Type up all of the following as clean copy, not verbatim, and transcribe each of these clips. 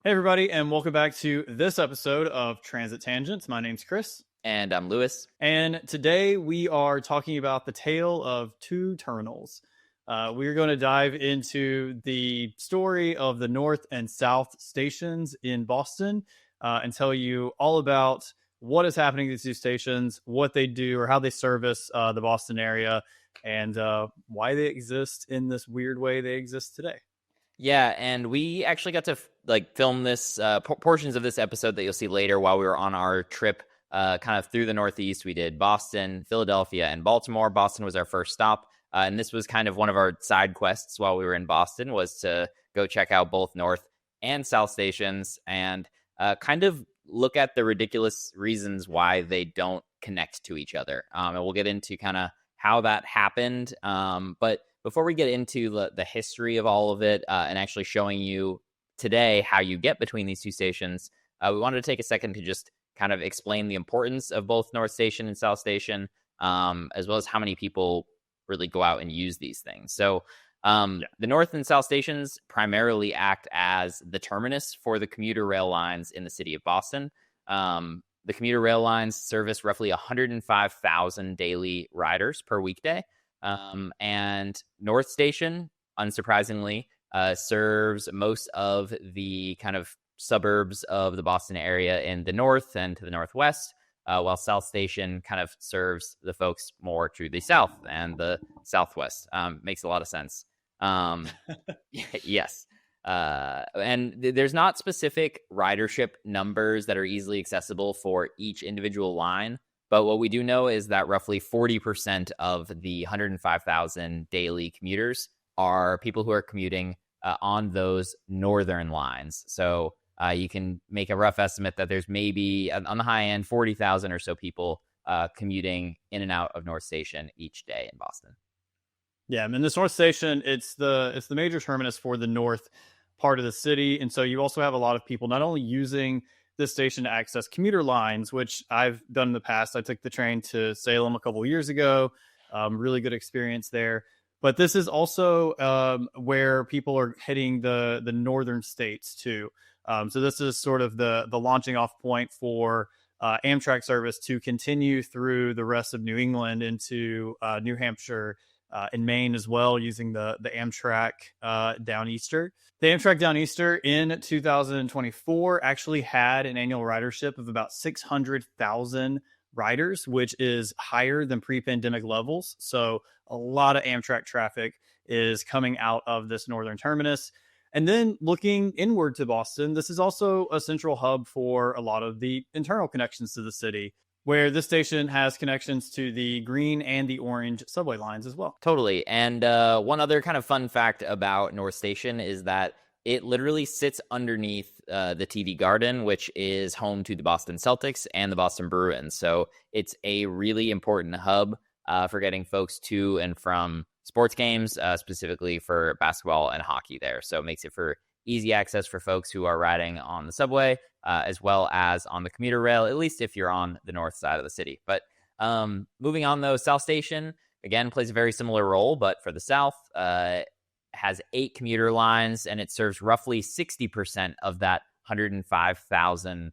Hey, everybody, and welcome back to this episode of Transit Tangents. My name's Chris, And I'm Lewis. and today we are talking about the tale of two terminals. We are going to dive into the story of the North and South stations in Boston and tell you all about what is happening at these two stations, what they do, or how they service the Boston area, and why they exist in this weird way they exist today. Yeah, and we actually got to film this portions of this episode that you'll see later while we were on our trip kind of through the Northeast. We did Boston, Philadelphia, and Baltimore. Boston was our first stop. And this was kind of one of our side quests while we were in Boston, was to go check out both North and South stations and kind of look at the ridiculous reasons why they don't connect to each other. And we'll get into kind of how that happened. But before we get into the history of all of it and actually showing you today how you get between these two stations, we wanted to take a second to just kind of explain the importance of both North Station and South Station, as well as how many people really go out and use these things. So the North and South stations primarily act as the terminus for the commuter rail lines in the city of Boston. The commuter rail lines service roughly 105,000 daily riders per weekday. And North Station, unsurprisingly, serves most of the kind of suburbs of the Boston area in the north and to the northwest, while South Station kind of serves the folks more to the south and the southwest. Makes a lot of sense. Yes. And there's not specific ridership numbers that are easily accessible for each individual line. But what we do know is that roughly 40% of the 105,000 daily commuters are people who are commuting on those northern lines. So you can make a rough estimate that there's maybe, on the high end, 40,000 or so people commuting in and out of North Station each day in Boston. Yeah, I mean, this North Station, it's the major terminus for the north part of the city, and so you also have a lot of people not only using this station to access commuter lines, which I've done in the past. I took the train to Salem a couple of years ago. Really good experience there. But this is also where people are hitting the northern states too. So this is sort of the launching off point for Amtrak service to continue through the rest of New England into New Hampshire in Maine as well, using the Amtrak Downeaster. The Amtrak Downeaster in 2024 actually had an annual ridership of about 600,000 riders, which is higher than pre-pandemic levels. So a lot of Amtrak traffic is coming out of this northern terminus. And then looking inward to Boston, this is also a central hub for a lot of the internal connections to the city, where this station has connections to the green and the orange subway lines as well. Totally. And one other kind of fun fact about North Station is that it literally sits underneath the TD Garden, which is home to the Boston Celtics and the Boston Bruins. So it's a really important hub for getting folks to and from sports games, specifically for basketball and hockey there. So it makes it for easy access for folks who are riding on the subway, as well as on the commuter rail, at least if you're on the north side of the city. But moving on, though, South Station, again, plays a very similar role, but for the south, has 8 commuter lines, and it serves roughly 60% of that 105,000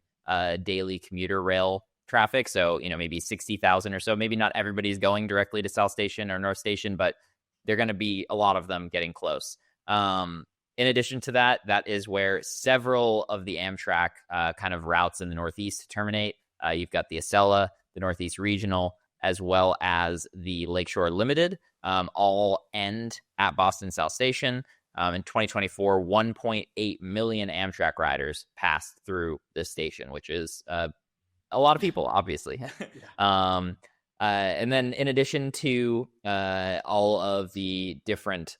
daily commuter rail traffic. So, maybe 60,000 or so. Maybe not everybody's going directly to South Station or North Station, but they're going to be a lot of them getting close. In addition to that, that is where several of the Amtrak kind of routes in the Northeast terminate. You've got the Acela, the Northeast Regional, as well as the Lakeshore Limited, all end at Boston South Station. In 2024, 1.8 million Amtrak riders passed through this station, which is a lot of people, obviously. And then in addition to all of the different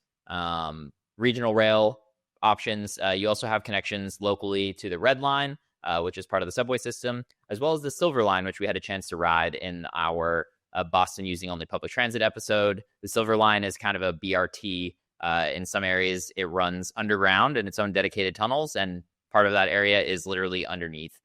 regional rail options, you also have connections locally to the Red Line, which is part of the subway system, as well as the Silver Line, which we had a chance to ride in our Boston Using Only Public Transit episode. The Silver Line is kind of a BRT. In some areas, it runs underground in its own dedicated tunnels, and part of that area is literally underneath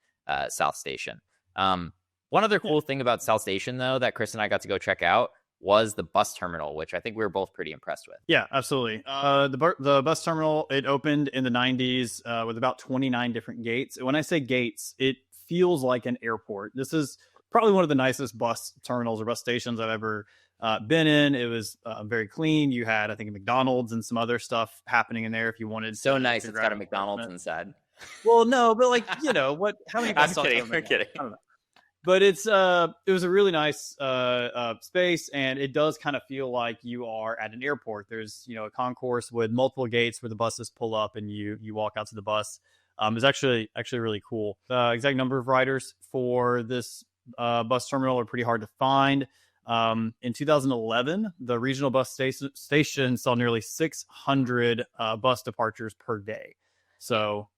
South Station. One other cool thing about South Station, though, that Chris and I got to go check out was the bus terminal, which I think we were both pretty impressed with. Yeah, absolutely. The bus terminal, it opened in the 90s with about 29 different gates. And when I say gates, it feels like an airport. This is probably one of the nicest bus terminals or bus stations I've ever been in. It was very clean. You had, I think, a McDonald's and some other stuff happening in there if you wanted. So nice, it's got a McDonald's inside. Well, no, but like, what? How many? I'm kidding. I'm kidding. I don't know. But it was a really nice space, and it does kind of feel like you are at an airport. There's a concourse with multiple gates where the buses pull up and you walk out to the bus. It's actually really cool. The exact number of riders for this bus terminal are pretty hard to find. In 2011, the regional bus station saw nearly 600 bus departures per day. So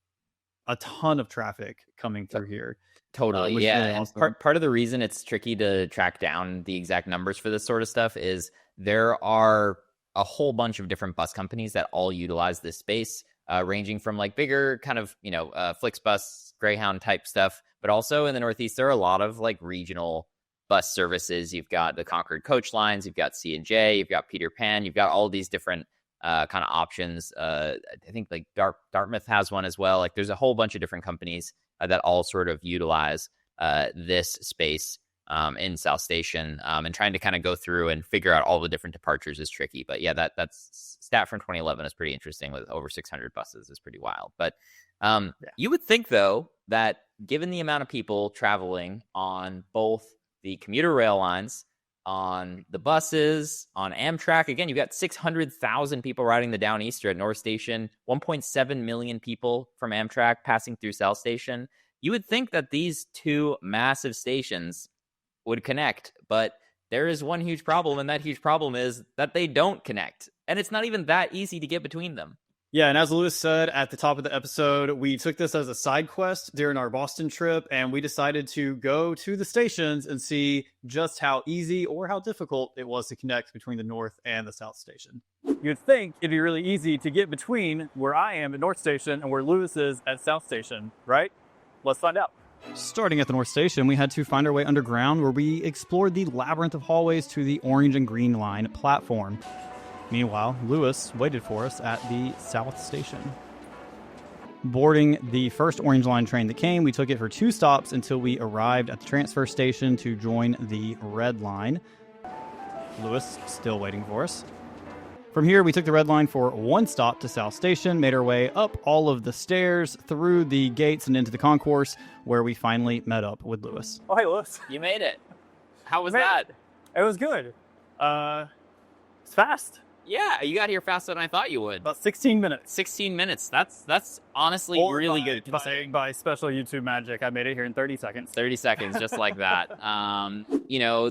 a ton of traffic coming through here. Totally. Yeah. And part of the reason it's tricky to track down the exact numbers for this sort of stuff is there are a whole bunch of different bus companies that all utilize this space, ranging from like bigger kind of, Flixbus, Greyhound type stuff. But also in the Northeast, there are a lot of like regional bus services. You've got the Concord coach lines, you've got C&J, you've got Peter Pan, you've got all these different kind of options. I think like Dartmouth has one as well. Like there's a whole bunch of different companies that all sort of utilize this space in South Station, and trying to kind of go through and figure out all the different departures is tricky. But yeah, that's stat from 2011 is pretty interesting with over 600 buses is pretty wild. But you would think, though, that given the amount of people traveling on both the commuter rail lines, on the buses, on Amtrak, again, you've got 600,000 people riding the Downeaster at North Station, 1.7 million people from Amtrak passing through South Station. You would think that these two massive stations would connect, but there is one huge problem, and that huge problem is that they don't connect. And it's not even that easy to get between them. Yeah, and as Lewis said at the top of the episode, we took this as a side quest during our Boston trip, and we decided to go to the stations and see just how easy or how difficult it was to connect between the North and the South Station. You'd think it'd be really easy to get between where I am at North Station and where Lewis is at South Station, right? Let's find out. Starting at the North Station, we had to find our way underground where we explored the labyrinth of hallways to the Orange and Green Line platform. Meanwhile, Lewis waited for us at the South Station. Boarding the first Orange Line train that came, we took it for 2 stops until we arrived at the transfer station to join the Red Line. Lewis still waiting for us. From here, we took the Red Line for 1 stop to South Station, made our way up all of the stairs, through the gates, and into the concourse, where we finally met up with Lewis. Oh, hey, Lewis. You made it. How was that? It was good. It's fast. Yeah, you got here faster than I thought you would. About 16 minutes. 16 minutes. That's honestly really good. By special YouTube magic, I made it here in 30 seconds. 30 seconds, just like that.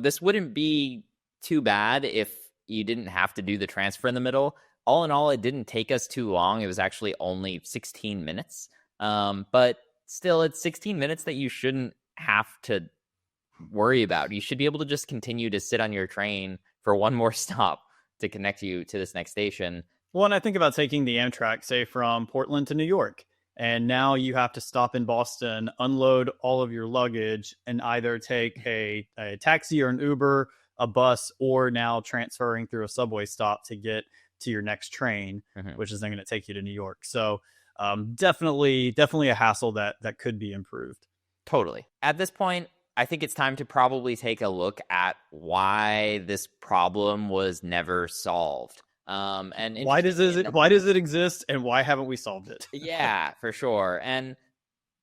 This wouldn't be too bad if you didn't have to do the transfer in the middle. All in all, it didn't take us too long. It was actually only 16 minutes. But still, it's 16 minutes that you shouldn't have to worry about. You should be able to just continue to sit on your train for one more stop to connect you to this next station. Well, and I think about taking the Amtrak, say, from Portland to New York, and now you have to stop in Boston, unload all of your luggage, and either take a taxi or an Uber, a bus, or now transferring through a subway stop to get to your next train, which is then going to take you to New York. So definitely a hassle that could be improved. Totally. At this point, I think it's time to probably take a look at why this problem was never solved. And why does it exist, and why haven't we solved it? Yeah, for sure. And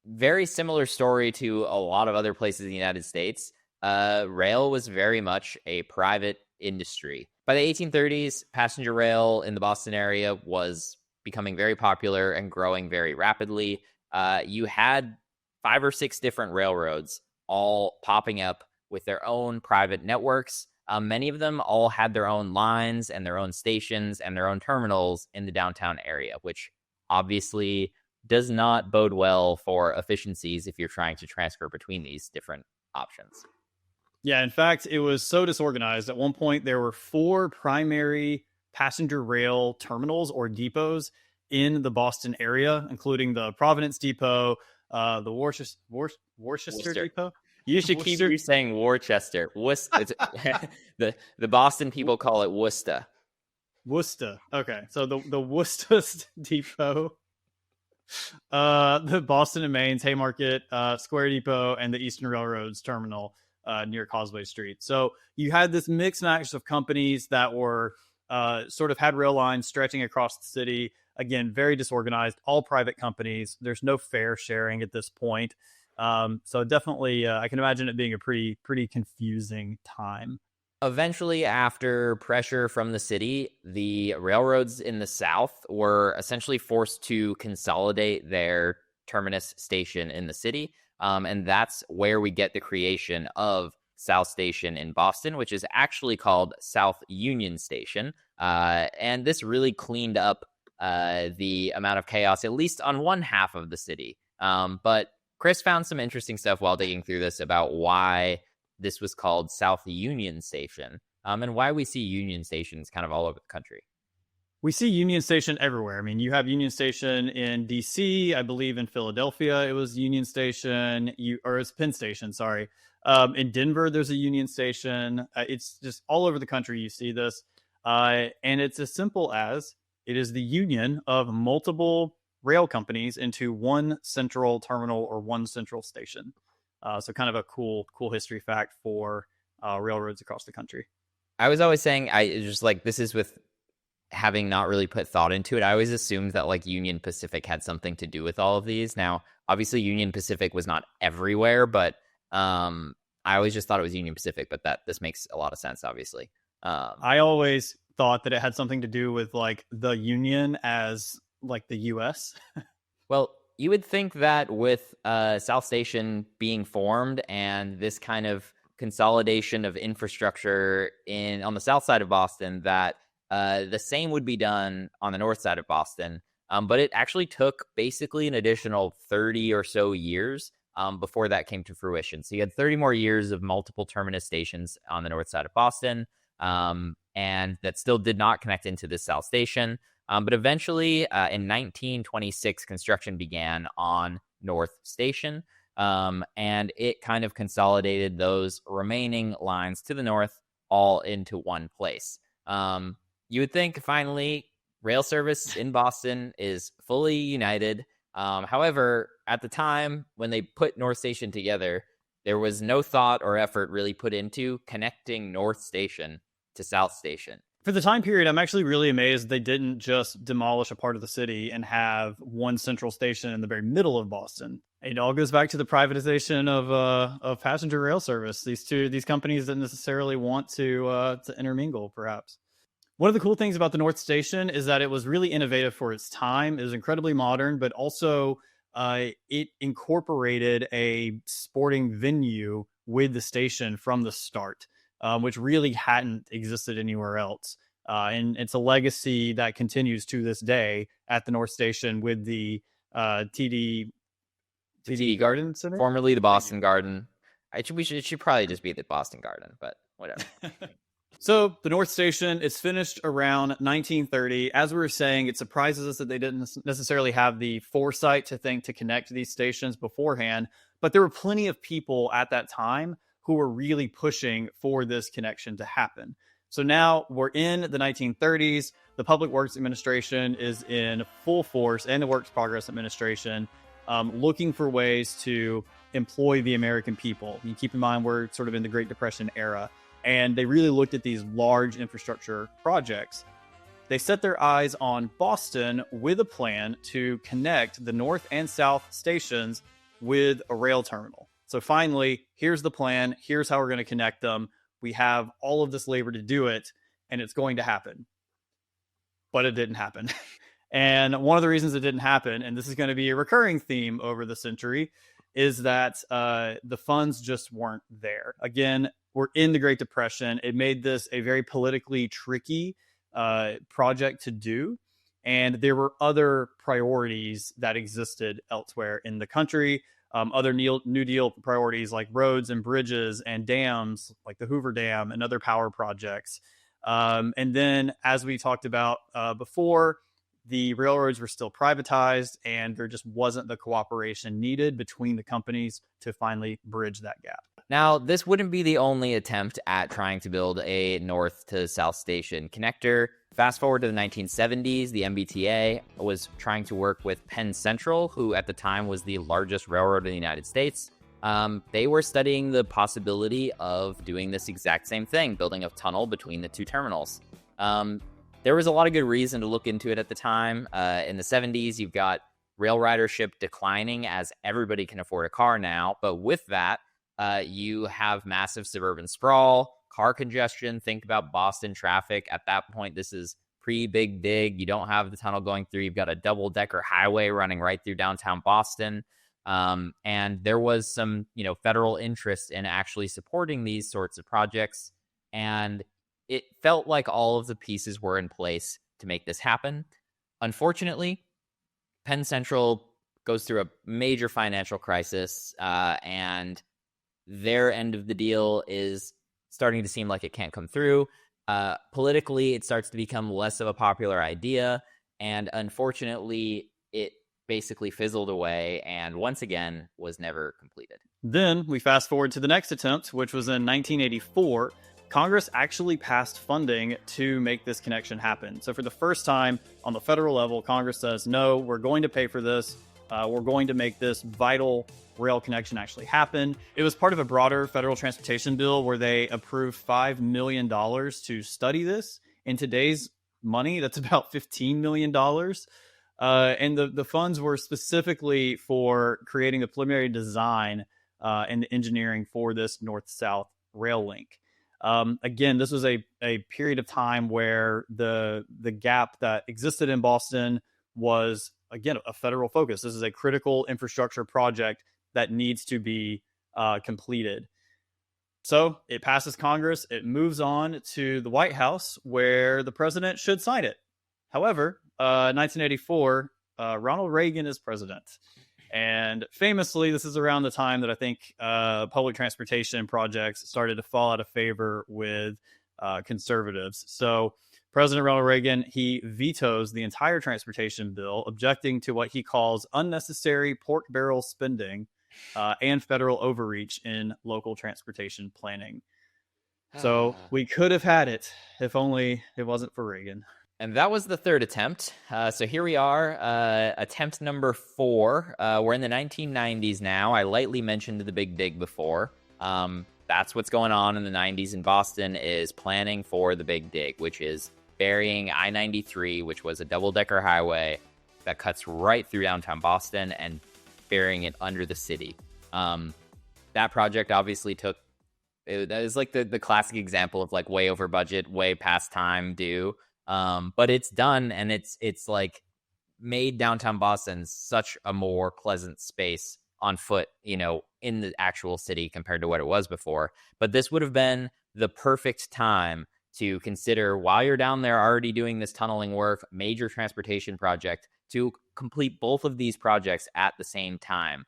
very similar story to a lot of other places in the United States. Rail was very much a private industry. By the 1830s, passenger rail in the Boston area was becoming very popular and growing very rapidly. You had 5 or 6 different railroads all popping up with their own private networks. Many of them all had their own lines and their own stations and their own terminals in the downtown area, which obviously does not bode well for efficiencies if you're trying to transfer between these different options. Yeah, in fact, it was so disorganized. At one point, there were 4 primary passenger rail terminals or depots in the Boston area, including the Providence Depot, the Worcester Depot. You should keep You're saying Worcester. Worcester. The Boston people call it Worcester. Worcester. Okay, so the Worcester Depot, the Boston and Maine's Haymarket Square Depot, and the Eastern Railroad's terminal near Causeway Street. So you had this mixed match of companies that were sort of had rail lines stretching across the city. Again, very disorganized, all private companies. There's no fare sharing at this point. So definitely, I can imagine it being a pretty confusing time. Eventually, after pressure from the city, the railroads in the South were essentially forced to consolidate their terminus station in the city. And that's where we get the creation of South Station in Boston, which is actually called South Union Station. And this really cleaned up the amount of chaos, at least on one half of the city. But Chris found some interesting stuff while digging through this about why this was called South Union Station, and why we see Union Stations kind of all over the country. We see Union Station everywhere. I mean, you have Union Station in D.C., I believe in Philadelphia it was Union Station, or it's Penn Station, sorry. In Denver, there's a Union Station. It's just all over the country you see this. And it's as simple as it is the union of multiple rail companies into one central terminal or one central station. So kind of a cool history fact for railroads across the country. I was always saying, I just like, this is with having not really put thought into it. I always assumed that like Union Pacific had something to do with all of these. Now, obviously Union Pacific was not everywhere, but I always just thought it was Union Pacific, but this makes a lot of sense, obviously. I always thought that it had something to do with like the Union as like the U.S. Well, you would think that with South Station being formed and this kind of consolidation of infrastructure on the south side of Boston, that the same would be done on the north side of Boston. But it actually took basically an additional 30 or so years before that came to fruition. So you had 30 more years of multiple terminus stations on the north side of Boston, and that still did not connect into this South Station. But eventually, in 1926, construction began on North Station, and it kind of consolidated those remaining lines to the north all into one place. You would think, finally, rail service in Boston is fully united. However, at the time when they put North Station together, there was no thought or effort really put into connecting North Station to South Station. For the time period, I'm actually really amazed they didn't just demolish a part of the city and have one central station in the very middle of Boston. It all goes back to the privatization of passenger rail service. These companies didn't necessarily want to intermingle, perhaps. One of the cool things about the North Station is that it was really innovative for its time. It was incredibly modern, but also it incorporated a sporting venue with the station from the start. Which really hadn't existed anywhere else. And it's a legacy that continues to this day at the North Station with the TD Garden Center? Formerly the Boston Garden. It should probably just be the Boston Garden, but whatever. So the North Station, it's finished around 1930. As we were saying, it surprises us that they didn't necessarily have the foresight to connect these stations beforehand. But there were plenty of people at that time who were really pushing for this connection to happen. So now we're in the 1930s. The Public Works Administration is in full force, and the Works Progress Administration, looking for ways to employ the American people. You keep in mind, we're sort of in the Great Depression era, and they really looked at these large infrastructure projects. They set their eyes on Boston with a plan to connect the North and South stations with a rail terminal. So finally, here's the plan. Here's how we're going to connect them. We have all of this labor to do it, and it's going to happen. But it didn't happen. And one of the reasons it didn't happen, and this is going to be a recurring theme over the century, is that the funds just weren't there. Again, we're in the Great Depression. It made this a very politically tricky project to do. And there were other priorities that existed elsewhere in the country. Other New Deal priorities like roads and bridges and dams like the Hoover Dam and other power projects. And then, as we talked about before, the railroads were still privatized, and there just wasn't the cooperation needed between the companies to finally bridge that gap. Now, this wouldn't be the only attempt at trying to build a north to south station connector. Fast forward to the 1970s, the MBTA was trying to work with Penn Central, who at the time was the largest railroad in the United States. They were studying the possibility of doing this exact same thing, building a tunnel between the two terminals. There was a lot of good reason to look into it at the time. In the 70s, you've got rail ridership declining as everybody can afford a car now. But with that, you have massive suburban sprawl, car congestion. Think about Boston traffic. At that point, this is pre-Big Dig. You don't have the tunnel going through. You've got a double-decker highway running right through downtown Boston. And there was some, federal interest in actually supporting these sorts of projects. And it felt like all of the pieces were in place to make this happen. Unfortunately, Penn Central goes through a major financial crisis, and their end of the deal is starting to seem like it can't come through. Politically, it starts to become less of a popular idea. And unfortunately, it basically fizzled away and once again was never completed. Then we fast forward to the next attempt, which was in 1984. Congress actually passed funding to make this connection happen. So for the first time on the federal level, Congress says, no, we're going to pay for this. We're going to make this vital rail connection actually happen. It was part of a broader federal transportation bill where they approved $5 million to study this. In today's money, that's about $15 million. And the funds were specifically for creating the preliminary design and the engineering for this north-south rail link. Again, this was a period of time where the gap that existed in Boston was, again, a federal focus. This is a critical infrastructure project that needs to be completed. So it passes Congress. It moves on to the White House, where the president should sign it. However, 1984, Ronald Reagan is president. And famously, this is around the time that I think public transportation projects started to fall out of favor with conservatives. So President Ronald Reagan, he vetoes the entire transportation bill, objecting to what he calls unnecessary pork barrel spending and federal overreach in local transportation planning. So we could have had it if only it wasn't for Reagan. And that was the third attempt. So here we are, attempt number 4. We're in the 1990s now. I lightly mentioned the Big Dig before. That's what's going on in the 90s in Boston, is planning for the Big Dig, which is burying I-93, which was a double-decker highway that cuts right through downtown Boston, and burying it under the city. That project obviously that is like the classic example of like way over budget, way past time due. But it's done, and it's like made downtown Boston such a more pleasant space on foot, in the actual city compared to what it was before. But this would have been the perfect time to consider, while you're down there already doing this tunneling work, major transportation project, to complete both of these projects at the same time.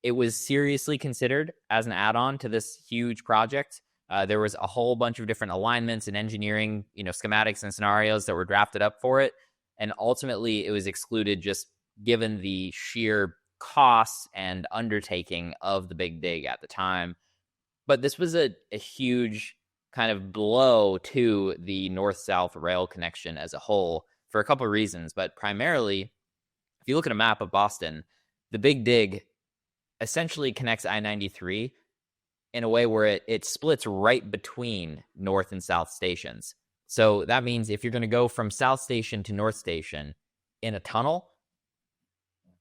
It was seriously considered as an add-on to this huge project. There was a whole bunch of different alignments and engineering, schematics and scenarios that were drafted up for it. And ultimately, it was excluded just given the sheer costs and undertaking of the Big Dig at the time. But this was a huge kind of blow to the north-south rail connection as a whole for a couple of reasons. But primarily, if you look at a map of Boston, the Big Dig essentially connects I-93 in a way where it splits right between north and south stations. So that means if you're going to go from South Station to North Station in a tunnel,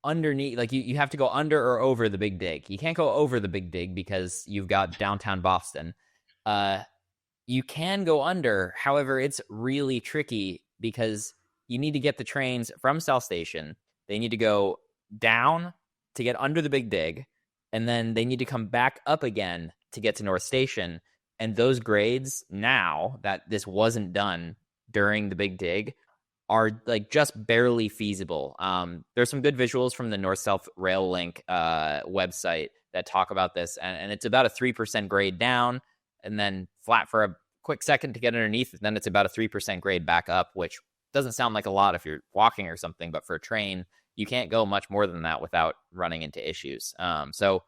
underneath, like you have to go under or over the Big Dig. You can't go over the Big Dig because you've got downtown Boston. You can go under. However, it's really tricky because you need to get the trains from South Station. They need to go down to get under the Big Dig, and then they need to come back up again to get to North Station. And those grades, now that this wasn't done during the Big Dig, are like just barely feasible. There's some good visuals from the North-South Rail Link website that talk about this, and it's about a 3% grade down, and then flat for a quick second to get underneath, and then it's about a 3% grade back up, which doesn't sound like a lot if you're walking or something, but for a train, you can't go much more than that without running into issues. So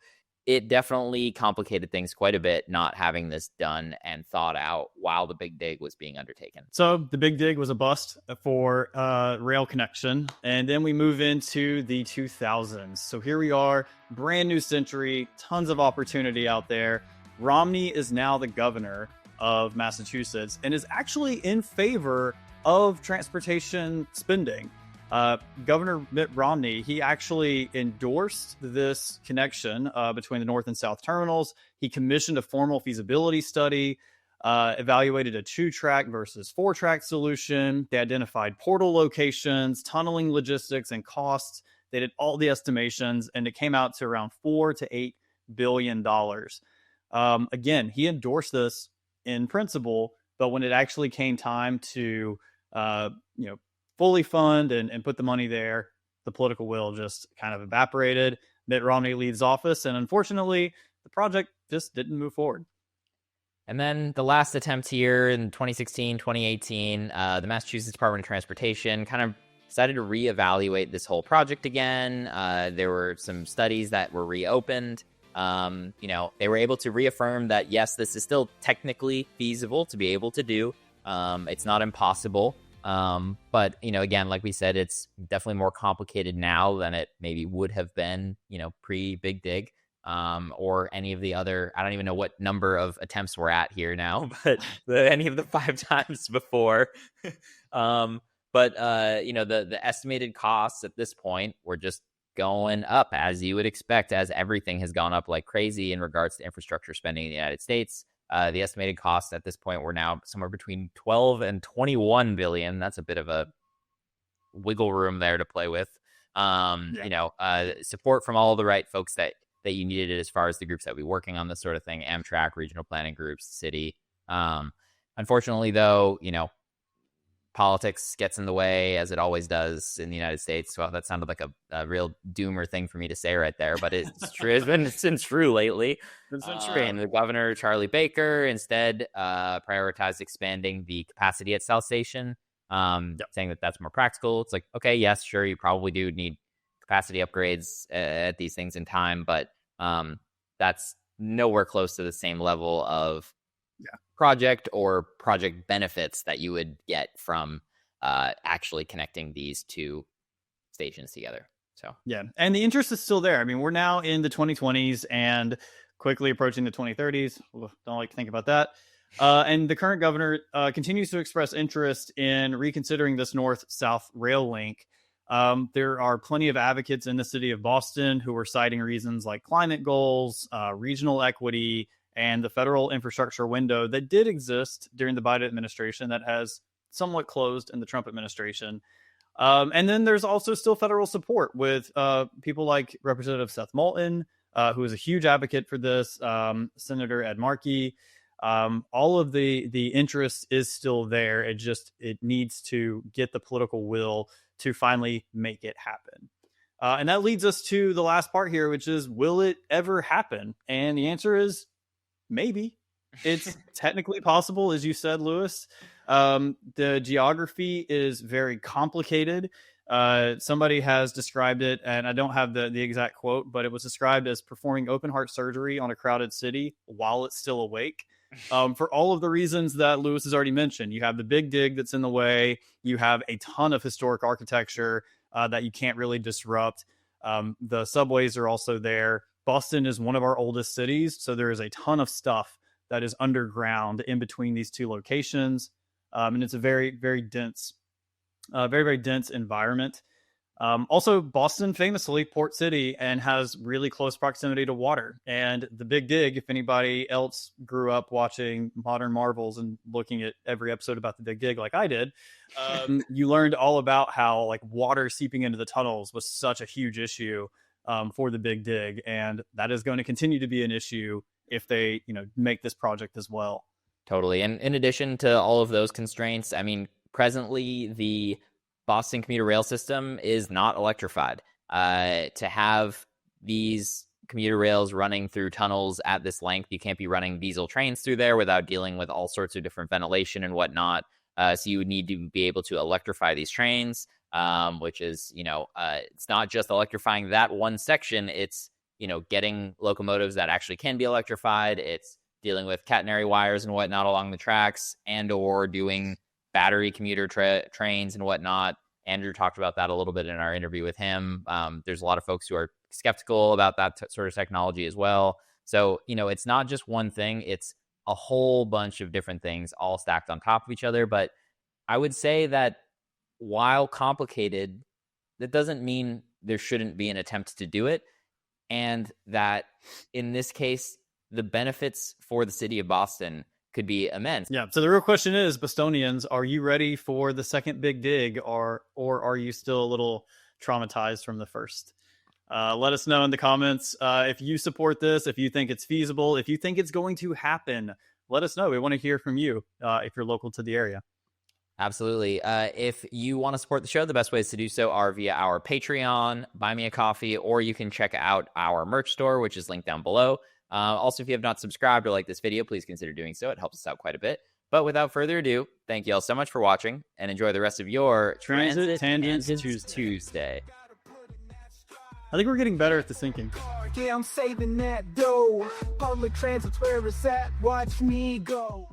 it definitely complicated things quite a bit not having this done and thought out while the Big Dig was being undertaken. So the Big Dig was a bust for rail connection. And then we move into the 2000s. So here we are, brand new century, tons of opportunity out there. Romney is now the governor of Massachusetts and is actually in favor of transportation spending. Governor Mitt Romney, he actually endorsed this connection between the North and South terminals. He commissioned a formal feasibility study, evaluated a 2-track versus 4-track solution. They identified portal locations, tunneling logistics, and costs. They did all the estimations, and it came out to around $4 to $8 billion. Again, he endorsed this in principle, but when it actually came time to, fully fund and put the money there, the political will just kind of evaporated. Mitt Romney leaves office, and unfortunately, the project just didn't move forward. And then the last attempt here in 2016, 2018, the Massachusetts Department of Transportation kind of decided to reevaluate this whole project again. There were some studies that were reopened. They were able to reaffirm that, yes, this is still technically feasible to be able to do. It's not impossible. But, again, like we said, it's definitely more complicated now than it maybe would have been, pre-Big Dig, or any of the other, I don't even know what number of attempts we're at here now, but any of the 5 times before. The estimated costs at this point were just going up, as you would expect, as everything has gone up like crazy in regards to infrastructure spending in the United States. The estimated costs at this point were now somewhere between 12 and 21 billion. That's a bit of a wiggle room there to play with. Support from all the right folks that you needed as far as the groups that would be working on this sort of thing: Amtrak, regional planning groups, city. Unfortunately, though, politics gets in the way, as it always does in the United States. Well, that sounded like a real doomer thing for me to say right there, but it's true. It's been true lately. It's been true. And the governor, Charlie Baker, instead prioritized expanding the capacity at South Station, saying that that's more practical. It's like, okay, yes, sure, you probably do need capacity upgrades at these things in time, but that's nowhere close to the same level of project or project benefits that you would get from actually connecting these 2 stations together. So yeah, and the interest is still there. I mean, we're now in the 2020s and quickly approaching the 2030s. Don't like to think about that. And the current governor continues to express interest in reconsidering this north-south rail link. There are plenty of advocates in the city of Boston who are citing reasons like climate goals, regional equity, and the federal infrastructure window that did exist during the Biden administration that has somewhat closed in the Trump administration. And then there's also still federal support with people like Representative Seth Moulton, who is a huge advocate for this, Senator Ed Markey. All of the interest is still there. It needs to get the political will to finally make it happen. And that leads us to the last part here, which is, will it ever happen? And the answer is maybe. It's technically possible, as you said, Lewis. The geography is very complicated. Somebody has described it, and I don't have the exact quote, but it was described as performing open heart surgery on a crowded city while it's still awake. For all of the reasons that Lewis has already mentioned. You have the Big Dig that's in the way. You have a ton of historic architecture that you can't really disrupt. The subways are also there. Boston is one of our oldest cities, so there is a ton of stuff that is underground in between these 2 locations. And it's a very, very dense environment. Also, Boston famously port city and has really close proximity to water. And the Big Dig, if anybody else grew up watching Modern Marvels and looking at every episode about the Big Dig like I did, you learned all about how like water seeping into the tunnels was such a huge issue for the Big Dig. And that is going to continue to be an issue if they, make this project as well. Totally. And in addition to all of those constraints, I mean, presently the Boston commuter rail system is not electrified. To have these commuter rails running through tunnels at this length, you can't be running diesel trains through there without dealing with all sorts of different ventilation and whatnot. So you would need to be able to electrify these trains, which is, it's not just electrifying that one section. It's getting locomotives that actually can be electrified. It's dealing with catenary wires and whatnot along the tracks, and or doing battery commuter trains and whatnot. Andrew talked about that a little bit in our interview with him. There's a lot of folks who are skeptical about that sort of technology as well. So, it's not just one thing. It's a whole bunch of different things all stacked on top of each other. But I would say that while complicated, that doesn't mean there shouldn't be an attempt to do it. And that in this case, the benefits for the city of Boston could be immense. Yeah. So the real question is, Bostonians, are you ready for the second big dig, or are you still a little traumatized from the first? Let us know in the comments if you support this, if you think it's feasible, if you think it's going to happen. Let us know. We want to hear from you if you're local to the area. Absolutely. If you want to support the show, the best ways to do so are via our Patreon, Buy Me a Coffee, or you can check out our merch store, which is linked down below. Also, if you have not subscribed or liked this video, please consider doing so. It helps us out quite a bit. But without further ado, thank you all so much for watching, and enjoy the rest of your Transit Tangents Tuesday. I think we're getting better at the syncing. Yeah, I'm saving that dough. Public transit's where it's at. Watch me go.